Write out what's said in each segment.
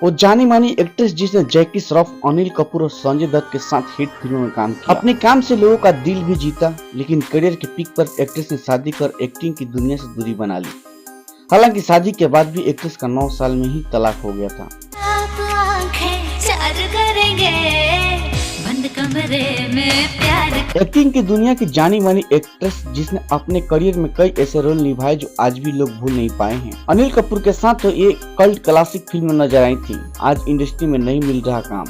वो जानी मानी एक्ट्रेस जिसने जैकी श्रॉफ, अनिल कपूर और संजय दत्त के साथ हिट फिल्मों में काम किया। अपने काम से लोगों का दिल भी जीता, लेकिन करियर के पीक पर एक्ट्रेस ने शादी कर एक्टिंग की दुनिया से दूरी बना ली। हालांकि शादी के बाद भी एक्ट्रेस का 9 साल में ही तलाक हो गया था। एक्टिंग की दुनिया की जानी मानी एक्ट्रेस जिसने अपने करियर में कई ऐसे रोल निभाए जो आज भी लोग भूल नहीं पाए हैं। अनिल कपूर के साथ तो ये कल्ट क्लासिक फिल्म नजर आई थी। आज इंडस्ट्री में नहीं मिल रहा काम।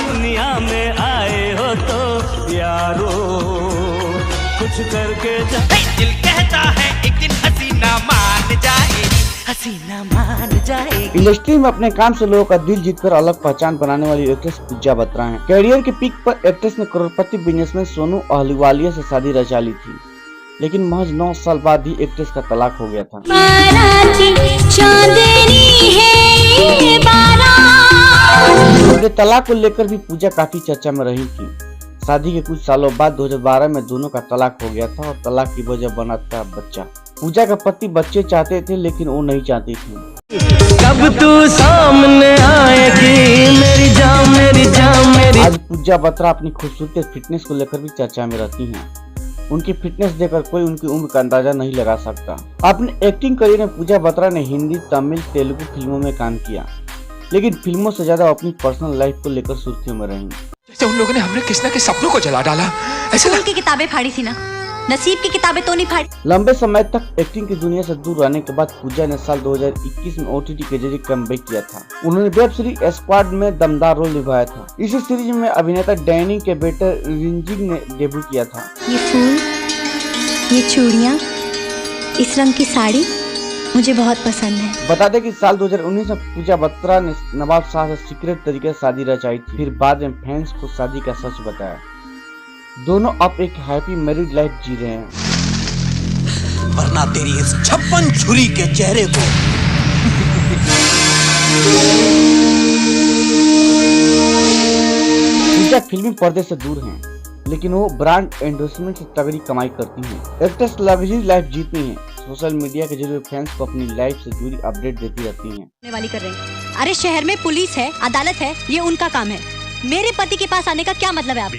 दुनिया में आए हो तो यारो कुछ करके दिल कहता है एक दिन हसीना मान जाए, हसीना मान जाए। इंडस्ट्री में अपने काम से लोगों का दिल जीतकर अलग पहचान बनाने वाली एक्ट्रेस पूजा बत्रा हैं। करियर के पीक पर एक्ट्रेस ने करोड़पति बिजनेसमैन सोनू अहलूवालिया से शादी रचा ली थी, लेकिन महज 9 साल बाद ही एक्ट्रेस का तलाक हो गया था। उनके तलाक को लेकर भी पूजा काफी चर्चा में रही थी। शादी के कुछ सालों बाद 2012 में दोनों का तलाक हो गया था और तलाक की वजह बना था बच्चा। पूजा का पति बच्चे चाहते थे, लेकिन वो नहीं चाहती थी। कब तू सामने आएगी मेरी जान मेरी जान मेरी। आज पूजा बत्रा अपनी खूबसूरती फिटनेस को लेकर भी चर्चा में रहती हैं। उनकी फिटनेस देखकर कोई उनकी उम्र का अंदाजा नहीं लगा सकता। अपने एक्टिंग करियर में पूजा बत्रा ने हिंदी, तमिल, तेलुगु फिल्मों में काम किया, लेकिन फिल्मों से ज्यादा अपनी पर्सनल लाइफ को लेकर सुर्खियों में रही। जैसे उन लोगों ने हमने किसना के सपनों को जला डाला। ऐसे की किताबें फाड़ी थी ना, नसीब की किताबें तो नहीं फाड़ी। लंबे समय तक एक्टिंग की दुनिया से दूर रहने के बाद पूजा ने साल 2021 में OTT के जरिए कमबैक किया था। उन्होंने वेब सीरीज स्क्वाड में दमदार रोल निभाया था। इसी सीरीज में अभिनेता डैनी के बेटे रिंजिंग ने डेब्यू किया था। ये फूल, ये चूड़ियाँ, इस रंग की साड़ी मुझे बहुत पसंद है। बता दें कि साल 2019 में पूजा बत्रा ने नवाब शाह से सीक्रेट तरीके से शादी रचाई थी, फिर बाद में फैंस को शादी का सच बताया। दोनों अब एक हैप्पी मैरिड लाइफ जी रहे हैं। वरना तेरी इस 56 छुरी के चेहरे को। पूजा फिल्मी पर्दे से दूर हैं, लेकिन वो ब्रांड एंडोर्समेंट से तगड़ी कमाई करती हैं। एक्ट्रेस लग्जरी लाइफ जीती हैं। सोशल मीडिया के जरिए फैंस को अपनी लाइफ से जुड़ी अपडेट देती रहती हैं। वाली कर रहे हैं। अरे शहर में पुलिस है, अदालत है, ये उनका काम है। मेरे पति के पास आने का क्या मतलब है आप?